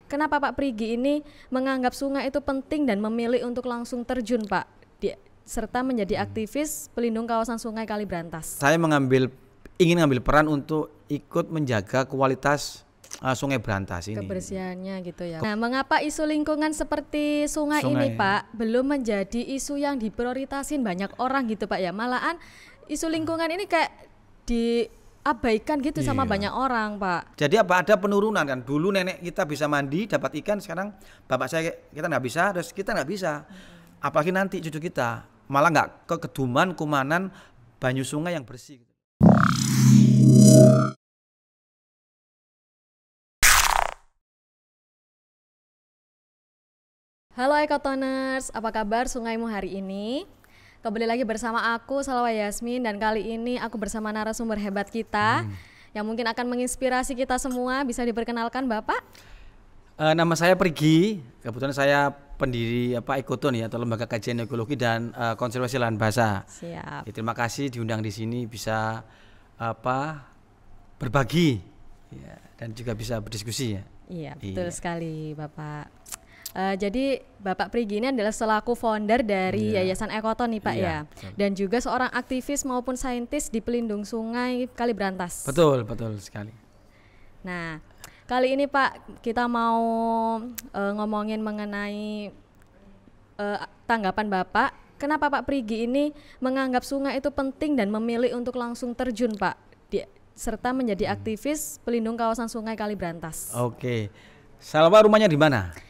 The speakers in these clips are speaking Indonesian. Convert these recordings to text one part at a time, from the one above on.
Kenapa Pak Prigi ini menganggap sungai itu penting dan memilih untuk langsung terjun Pak, serta menjadi aktivis pelindung kawasan Sungai Kalibrantas? Saya ingin ngambil peran untuk ikut menjaga kualitas Sungai Brantas ini. Kebersihannya gitu ya. Nah, mengapa isu lingkungan seperti sungai ini Pak belum menjadi isu yang diprioritasin banyak orang gitu Pak ya? Malahan isu lingkungan ini kayak diabaikan gitu sama banyak orang Pak. Jadi ada penurunan kan? Dulu nenek kita bisa mandi dapat ikan, sekarang bapak saya kita nggak bisa, terus kita nggak bisa. Apalagi nanti cucu kita malah nggak kekeduman, kumanan, banyu sungai yang bersih. Halo Ekotoners, apa kabar sungaimu hari ini? Kembali lagi bersama aku Salwa Yasmin, dan kali ini aku bersama narasumber hebat kita yang mungkin akan menginspirasi kita semua. Bisa diperkenalkan Bapak? Nama saya Prigi, kebetulan saya pendiri Ekoton ya, atau Lembaga Kajian Ekologi dan Konservasi Lahan Basah. Siap. Ya, terima kasih diundang di sini, bisa berbagi ya, dan juga bisa berdiskusi ya. Iya, betul sekali Bapak. Jadi Bapak Prigi ini adalah selaku founder dari Yayasan Ekoton nih Pak ya, dan juga seorang aktivis maupun saintis di pelindung Sungai Kalibrantas. Betul sekali. Nah, kali ini Pak kita mau ngomongin mengenai tanggapan Bapak. Kenapa Pak Prigi ini menganggap sungai itu penting dan memilih untuk langsung terjun Pak, serta menjadi aktivis pelindung kawasan Sungai Kalibrantas? Oke, Salwa rumahnya di mana?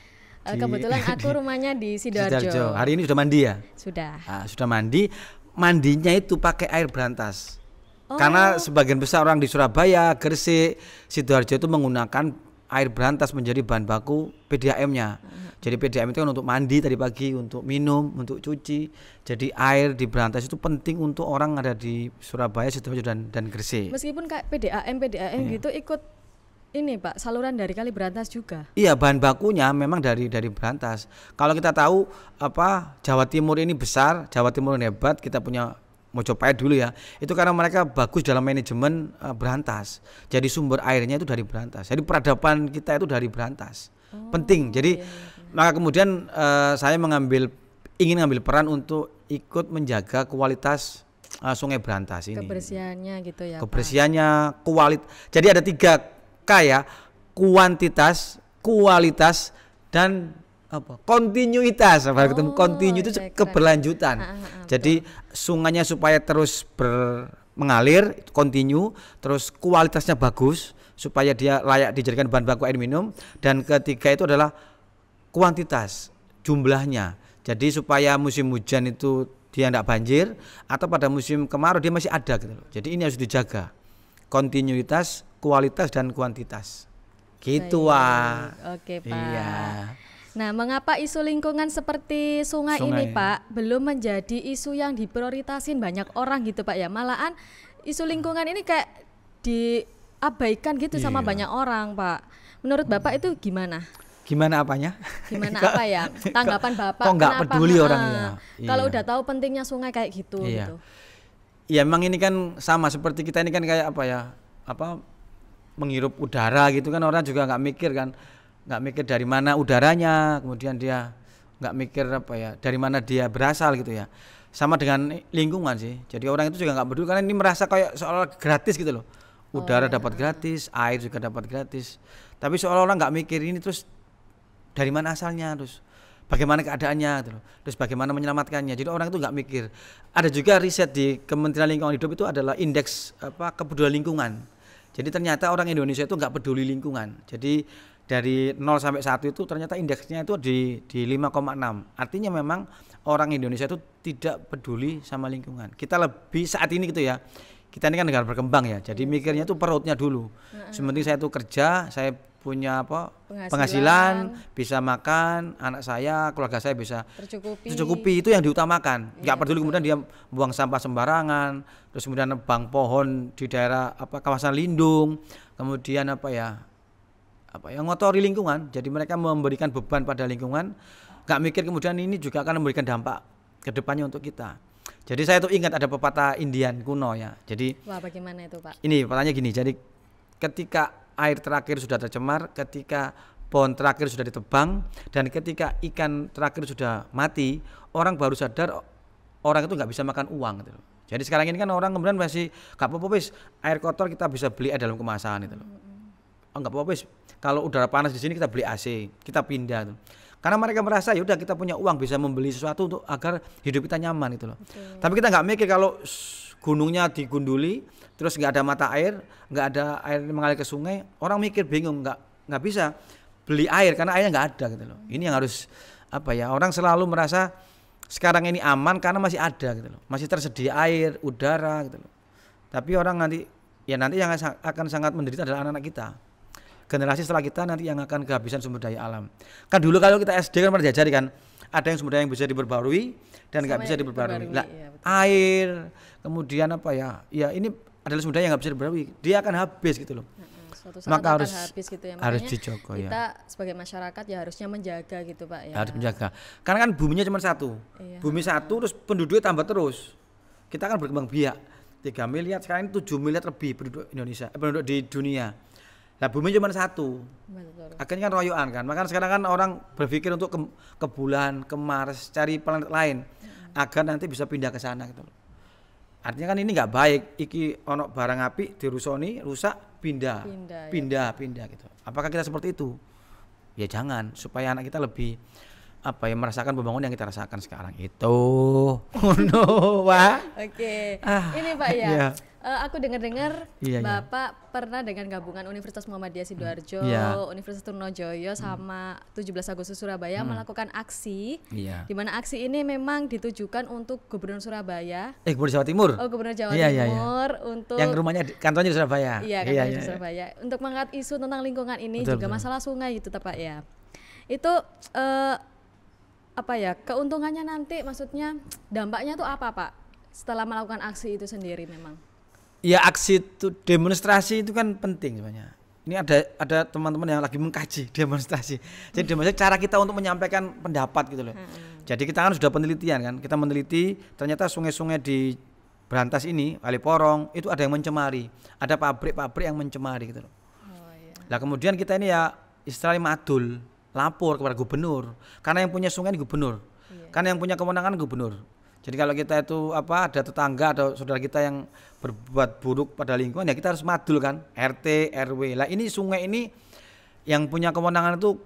Kebetulan aku rumahnya di Sidoarjo. Hari ini sudah mandi ya? Sudah. Sudah mandi. Mandinya itu pakai air berantas. Karena sebagian besar orang di Surabaya, Gresik, Sidoarjo itu menggunakan air berantas menjadi bahan baku PDAM-nya. Jadi PDAM itu kan untuk mandi tadi pagi, untuk minum, untuk cuci. Jadi air di berantas itu penting untuk orang ada di Surabaya, Sidoarjo dan Gresik. Meskipun kayak PDAM gitu ikut ini Pak, saluran dari Kalibrantas juga. Iya, bahan bakunya memang dari berantas. Kalau kita tahu Jawa Timur ini besar, Jawa Timur ini hebat, kita punya Mojopahit dulu ya. Itu karena mereka bagus dalam manajemen berantas. Jadi sumber airnya itu dari berantas. Jadi peradaban kita itu dari berantas. Penting. Jadi maka kemudian saya ingin ngambil peran untuk ikut menjaga kualitas Sungai Brantas ini. Kebersihannya gitu ya. Kebersihannya, kualitas. Jadi ada 3 K ya, kuantitas, kualitas, dan kontinuitas. Kontinu itu keberlanjutan. Jadi sungainya supaya terus mengalir, kontinu, terus kualitasnya bagus supaya dia layak dijadikan bahan baku air minum, dan ketiga itu adalah kuantitas, jumlahnya. Jadi supaya musim hujan itu dia tidak banjir, atau pada musim kemarau dia masih ada gitu loh. Jadi ini harus dijaga. Kontinuitas, kualitas, dan kuantitas. Gitu Wah. Oke Pak. Iya. Nah, mengapa isu lingkungan seperti sungai ini Pak belum menjadi isu yang diprioritasin banyak orang gitu Pak ya? Malahan isu lingkungan ini kayak diabaikan gitu sama banyak orang Pak. Menurut Bapak itu gimana? Gimana apanya? Gimana apa ya? Tanggapan Bapak? Kok nggak peduli orangnya? Kalau udah tahu pentingnya sungai kayak gitu gitu. Ya emang ini kan sama seperti kita ini kan kayak menghirup udara gitu kan, orang juga nggak mikir dari mana udaranya, kemudian dia nggak mikir dari mana dia berasal gitu ya. Sama dengan lingkungan sih. Jadi orang itu juga nggak peduli karena ini merasa kayak seolah gratis gitu loh. Udara dapat gratis, air juga dapat gratis. Tapi seolah-olah nggak mikir ini terus dari mana asalnya, terus bagaimana keadaannya, terus bagaimana menyelamatkannya. Jadi orang itu nggak mikir. Ada juga riset di Kementerian Lingkungan Hidup itu adalah indeks kepedulian lingkungan. Jadi ternyata orang Indonesia itu nggak peduli lingkungan. Jadi dari 0 sampai 1 itu ternyata indeksnya itu di 5,6. Artinya memang orang Indonesia itu tidak peduli sama lingkungan. Kita lebih saat ini gitu ya. Kita ini kan negara berkembang ya. Jadi mikirnya itu perutnya dulu. Sementing saya tuh kerja, saya punya penghasilan, bisa makan, anak saya, keluarga saya bisa tercukupi, itu yang diutamakan. Nggak peduli kemudian dia buang sampah sembarangan, terus kemudian nebang pohon di daerah kawasan lindung, kemudian ngotori lingkungan. Jadi mereka memberikan beban pada lingkungan, nggak mikir kemudian ini juga akan memberikan dampak ke depannya untuk kita. Jadi saya tuh ingat ada pepatah Indian kuno ya. Jadi wah, bagaimana itu Pak? Ini pertanyaannya gini, jadi ketika air terakhir sudah tercemar, ketika pohon terakhir sudah ditebang, dan ketika ikan terakhir sudah mati, orang baru sadar orang itu nggak bisa makan uang gitu loh. Jadi sekarang ini kan orang kemudian masih nggak apa-apa wis, air kotor kita bisa beli dalam kemasan gitu loh. Oh, nggak apa-apa wis, kalau udara panas di sini kita beli AC, kita pindah tuh. Karena mereka merasa ya udah kita punya uang bisa membeli sesuatu untuk agar hidup kita nyaman gitu loh. Tapi kita nggak mikir kalau gunungnya digunduli, terus nggak ada mata air, nggak ada air mengalir ke sungai, orang mikir bingung, nggak bisa beli air karena airnya nggak ada gitu loh. Ini yang harus apa ya, orang selalu merasa sekarang ini aman karena masih ada gitu loh, masih tersedia air, udara gitu loh. Tapi orang nanti yang akan sangat menderita adalah anak-anak kita, generasi setelah kita nanti yang akan kehabisan sumber daya alam. Kan dulu kalau kita SD kan pernah diajari kan, ada yang sumber daya yang bisa diperbarui dan nggak bisa diperbarui. Nah, ya, air, kemudian apa ya, ya ini adalah sumber daya yang nggak bisa diperbarui, dia akan habis gitu loh. Suatu saat Maka akan habis gitu ya. Harus Makanya dijogo kita ya. sebagai masyarakat ya harusnya menjaga gitu Pak ya. Harus menjaga. Karena kan buminya cuma satu. Iya. Bumi satu terus penduduknya tambah terus. Kita kan berkembang biak. 3 miliar, sekarang ini 7 miliar lebih penduduk Indonesia, penduduk di dunia. Nah, bumi cuma satu. Betul. Akhirnya kan royoan kan. Makanya sekarang kan orang berpikir untuk ke bulan, ke Mars, cari planet lain agar nanti bisa pindah ke sana gitu loh. Artinya kan ini nggak baik. Iki ono barang api dirusoni, rusak, pindah gitu. Apakah kita seperti itu? Ya jangan, supaya anak kita lebih apa ya, merasakan pembangunan yang kita rasakan sekarang itu. No, Wah. Oke. Ini Pak ya. Iya. Aku dengar-dengar Iya, iya. Bapak pernah dengan gabungan Universitas Muhammadiyah Sidoarjo, Iya. Universitas Trunojoyo sama 17 Agustus Surabaya melakukan aksi. Iya. Di mana aksi ini memang ditujukan untuk Gubernur Surabaya. Gubernur Jawa Timur. Oh, Gubernur Jawa Iya, iya, iya. Timur untuk Yang rumahnya kantornya di Surabaya. Iya, kantornya di Surabaya. Untuk mengangkat isu tentang lingkungan ini, Betul, juga betul. masalah sungai gitu Pak ya. Itu apa ya, keuntungannya nanti, maksudnya dampaknya tuh apa Pak setelah melakukan aksi itu sendiri memang? Ya aksi itu, demonstrasi itu kan penting sebenarnya. Ini ada teman-teman yang lagi mengkaji demonstrasi. Jadi demonstrasi cara kita untuk menyampaikan pendapat gitu loh. Jadi kita kan sudah penelitian kan, kita meneliti ternyata sungai-sungai di Berantas ini, Kali Porong itu ada yang mencemari, ada pabrik-pabrik yang mencemari gitu loh. Oh, iya. Lah kemudian kita ini ya istilahnya madul, lapor kepada gubernur, karena yang punya sungai ini gubernur, karena yang punya kewenangan gubernur. Jadi kalau kita itu apa, ada tetangga atau saudara kita yang berbuat buruk pada lingkungan, ya kita harus madul kan, RT, RW. Lah ini sungai ini yang punya kewenangan itu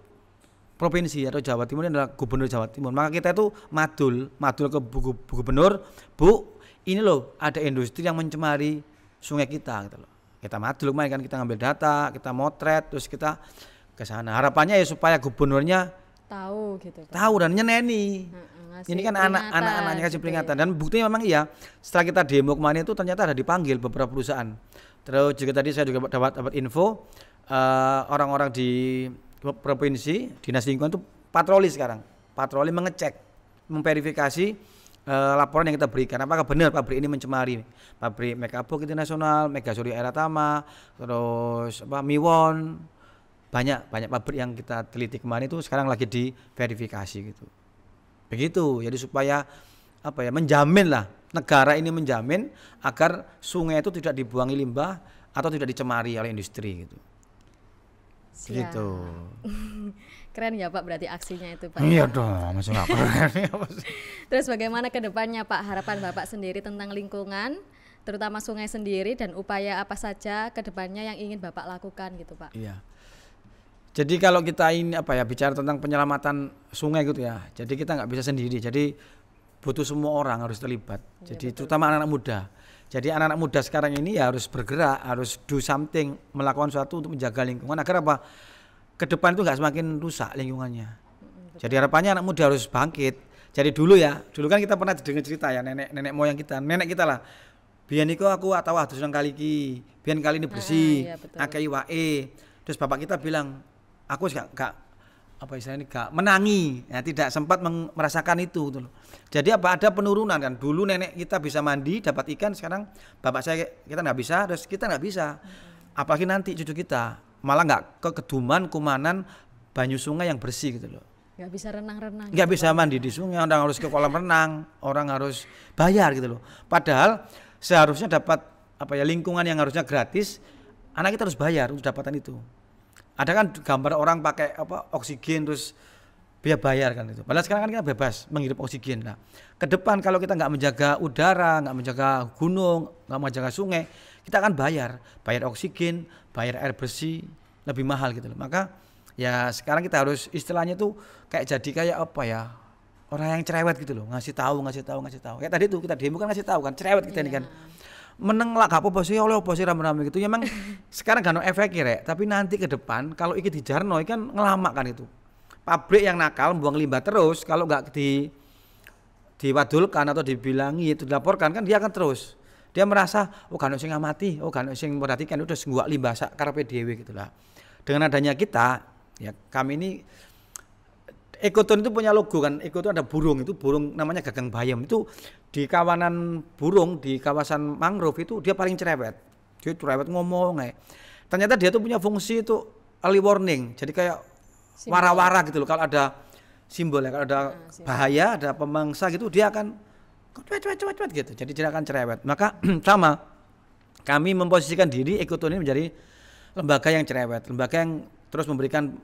provinsi atau Jawa Timur ini adalah gubernur Jawa Timur. Maka kita itu madul ke gubernur, Bu, ini loh ada industri yang mencemari sungai kita gitu loh. Kita madul kemarin kan, kita ngambil data, kita motret, terus kita ke sana. Harapannya ya supaya gubernurnya Tahu gitu Pak. tahu dan nyeneni. Ini kan anak-anaknya kasih peringatan dan buktinya memang iya. Setelah kita demo kemarin itu ternyata ada dipanggil beberapa perusahaan. Terus juga tadi saya juga dapat info orang-orang di provinsi dinas lingkungan itu patroli sekarang, patroli mengecek, memverifikasi laporan yang kita berikan. Apakah benar pabrik ini mencemari? Pabrik Mekabuk Internasional, Mega Surya Eratama, terus Miwon, banyak pabrik yang kita teliti kemarin itu sekarang lagi diverifikasi gitu. Begitu, jadi supaya apa ya, menjamin lah, negara ini menjamin agar sungai itu tidak dibuangi limbah atau tidak dicemari oleh industri gitu. Begitu. Keren ya Pak berarti aksinya itu Pak. Iya dong, masuk nggak keren. Terus bagaimana ke depannya Pak, harapan Bapak sendiri tentang lingkungan, terutama sungai sendiri, dan upaya apa saja ke depannya yang ingin Bapak lakukan gitu Pak? Iya. Jadi kalau kita ini apa ya, bicara tentang penyelamatan sungai gitu ya, jadi kita nggak bisa sendiri, jadi butuh semua orang harus terlibat, jadi terutama anak-anak muda. Jadi anak-anak muda sekarang ini ya harus bergerak, harus do something, melakukan sesuatu untuk menjaga lingkungan agar apa, ke depan itu nggak semakin rusak lingkungannya. Jadi harapannya anak muda harus bangkit. Jadi dulu kan kita pernah dengar cerita ya, nenek moyang kita, nenek kita lah, biyen niku aku tahu nang kali iki, biyen kali ini bersih, akeh iwake. Terus bapak kita bilang, aku gak apa istilahnya, gak menangi, ya, tidak sempat merasakan itu gitu loh. Jadi apa, ada penurunan kan. Dulu nenek kita bisa mandi dapat ikan, sekarang bapak kita nggak bisa, terus kita nggak bisa. Apalagi nanti cucu kita malah nggak kekeduman, kumanan banyu sungai yang bersih gitu loh. Nggak bisa renang-renang. Nggak gitu bisa mandi di sungai, orang harus ke kolam renang, orang harus bayar gitu loh. Padahal seharusnya dapat apa ya, lingkungan yang harusnya gratis, anak kita harus bayar untuk dapatan itu. Ada kan gambar orang pakai apa oksigen terus biaya bayar kan itu. Padahal sekarang kan kita bebas menghirup oksigen. Nah, ke depan kalau kita nggak menjaga udara, nggak menjaga gunung, nggak menjaga sungai, kita akan bayar oksigen, bayar air bersih lebih mahal gitu loh. Maka ya sekarang kita harus istilahnya tuh kayak apa ya, orang yang cerewet gitu loh, ngasih tahu. Kayak tadi tuh kita demo kan ngasih tahu kan, cerewet kita ini kan. Meneng lah gak apa-apa sih, oleh apa sih rame-rame gitu. Ya emang sekarang gak ada efeknya rek, tapi nanti ke depan kalau iki dijarno kan ngelamak kan itu. Pabrik yang nakal buang limbah terus, kalau nggak diwadulkan atau dibilangi itu dilaporkan kan dia akan terus. Dia merasa kan sing ngamati, kan sing memperhatikan udah gua limbah sak karepe dhewe gitu lah. Dengan adanya kita, ya kami ini Ekoton itu punya logo kan, Eko itu ada burung, itu burung namanya gagang bayam. Itu di kawanan burung, di kawasan mangrove itu dia paling cerewet. Dia cerewet ngomong Ternyata dia tuh punya fungsi itu early warning. Jadi kayak wara-wara gitu loh, kalau ada simbol ya, kalau ada bahaya, ada pemangsa gitu dia akan cuet gitu. Jadi dia akan cerewet. Maka sama kami memposisikan diri Ekoton ini menjadi lembaga yang cerewet, lembaga yang terus memberikan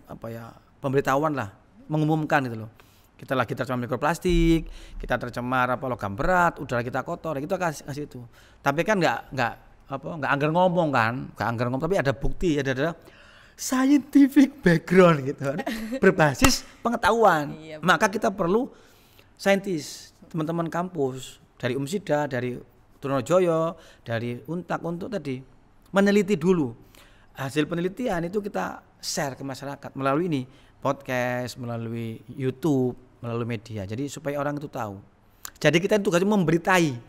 pemberitahuan lah, mengumumkan gitu loh. Kita lagi tercemar mikroplastik, kita tercemar logam berat, udara kita kotor, kita kasih itu. Tapi kan nggak anggar ngomong kan, tapi ada bukti, ada scientific background gitu, berbasis pengetahuan. Iya, maka kita perlu saintis, teman-teman kampus dari Umsida, dari Trunojoyo, dari Untak untuk tadi meneliti dulu. Hasil penelitian itu kita share ke masyarakat melalui ini podcast, melalui YouTube, melalui media. Jadi supaya orang itu tahu. Jadi kita itu tugasnya memberitahu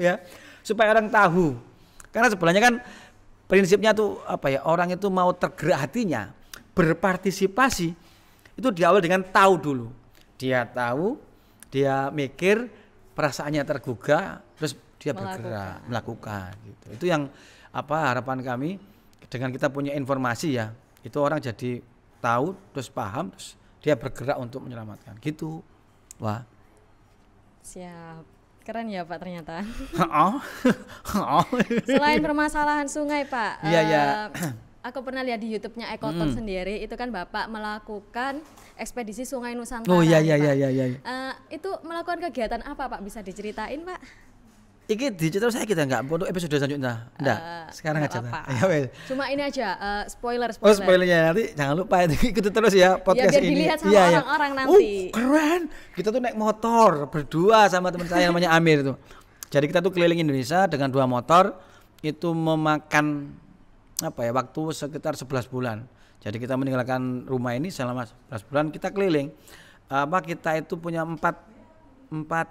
ya, supaya orang tahu. Karena sebenarnya kan prinsipnya tuh orang itu mau tergerak hatinya, berpartisipasi itu diawali dengan tahu dulu. Dia tahu, dia mikir, perasaannya tergugah, terus dia bergerak, melakukan gitu. Itu yang harapan kami dengan kita punya informasi ya. Itu orang jadi tahu, terus paham, terus dia bergerak untuk menyelamatkan gitu. Wah, siap, keren ya Pak ternyata. Oh. Selain permasalahan sungai Pak, iya. Aku pernah lihat di YouTube-nya Ekoton sendiri, itu kan Bapak melakukan ekspedisi Sungai Nusantara. Oh iya. Itu melakukan kegiatan apa Pak, bisa diceritain Pak? Iki digital saya kita enggak untuk episode selanjutnya. Enggak. Sekarang aja. Ya wes. Cuma ini aja spoiler. Oh, spoilernya nanti jangan lupa ikuti terus ya podcast biar ini. Dilihat sama orang-orang nanti. Keren. Kita tuh naik motor berdua sama teman saya namanya Amir itu. Jadi kita tuh keliling Indonesia dengan 2 motor, itu memakan waktu sekitar 11 bulan. Jadi kita meninggalkan rumah ini selama 11 bulan kita keliling. Kita itu punya 4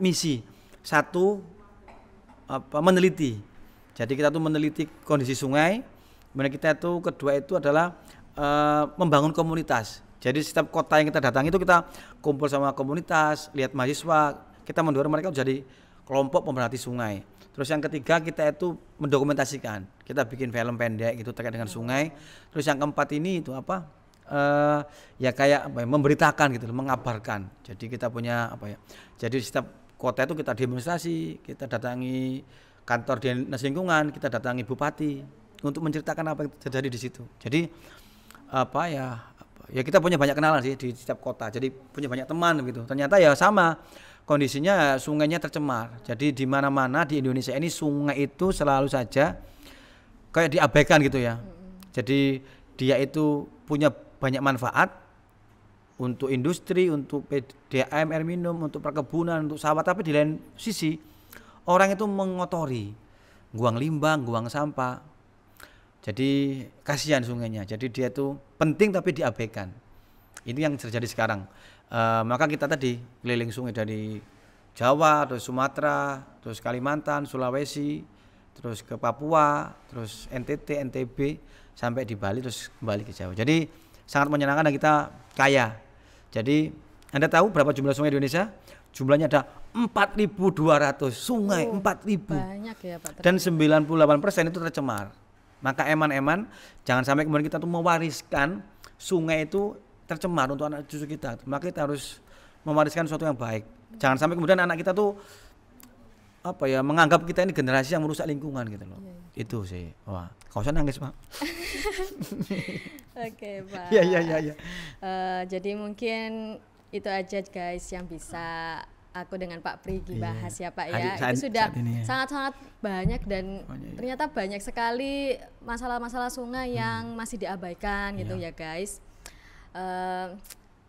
misi. 1 meneliti. Jadi kita tuh meneliti kondisi sungai. Kemudian kita tuh kedua itu adalah membangun komunitas. Jadi setiap kota yang kita datangi itu kita kumpul sama komunitas, lihat mahasiswa, kita mendorong mereka menjadi kelompok pemerhati sungai. Terus yang ketiga kita itu mendokumentasikan. Kita bikin film pendek gitu terkait dengan sungai. Terus yang keempat ini itu memberitakan gitu, mengabarkan. Jadi kita punya Jadi setiap kota itu kita demonstrasi, kita datangi kantor dinas lingkungan, kita datangi bupati untuk menceritakan apa yang terjadi di situ. Jadi kita punya banyak kenalan sih di setiap kota. Jadi punya banyak teman gitu. Ternyata ya sama kondisinya, sungainya tercemar. Jadi di mana-mana di Indonesia ini sungai itu selalu saja kayak diabaikan gitu ya. Jadi dia itu punya banyak manfaat untuk industri, untuk PDAM, air minum, untuk perkebunan, untuk sawah, tapi di lain sisi orang itu mengotori, buang limbah, buang sampah. Jadi kasihan sungainya. Jadi dia itu penting tapi diabaikan. Ini yang terjadi sekarang. Maka kita tadi keliling sungai dari Jawa, terus Sumatera, terus Kalimantan, Sulawesi, terus ke Papua, terus NTT, NTB, sampai di Bali, terus kembali ke Jawa. Jadi sangat menyenangkan dan kita kaya. Jadi Anda tahu berapa jumlah sungai di Indonesia? Jumlahnya ada 4.200 sungai, 4.000. Banyak ya Pak. Dan 98% itu tercemar. Maka eman-eman jangan sampai kemudian kita tuh mewariskan sungai itu tercemar untuk anak cucu kita. Maka kita harus mewariskan sesuatu yang baik. Jangan sampai kemudian anak kita tuh apa ya, menganggap kita ini generasi yang merusak lingkungan gitu loh. Itu sih. Wah, kau usah nangis, Pak. Oke, Pak. Iya. Jadi mungkin itu aja guys yang bisa aku dengan Pak Prigi bahas ya Pak ya. Itu sudah sangat-sangat banyak dan ternyata banyak sekali masalah-masalah sungai yang masih diabaikan gitu ya guys.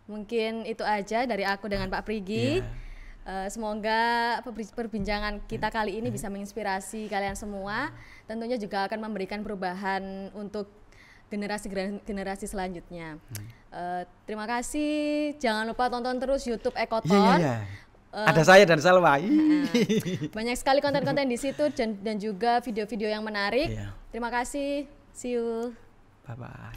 Mungkin itu aja dari aku dengan Pak Prigi. Semoga perbincangan kita kali ini bisa menginspirasi kalian semua. Tentunya juga akan memberikan perubahan untuk generasi selanjutnya. Terima kasih. Jangan lupa tonton terus YouTube Ekoton. Ada saya dan Salwa. Banyak sekali konten-konten di situ dan juga video-video yang menarik. Terima kasih. See you. Bye bye.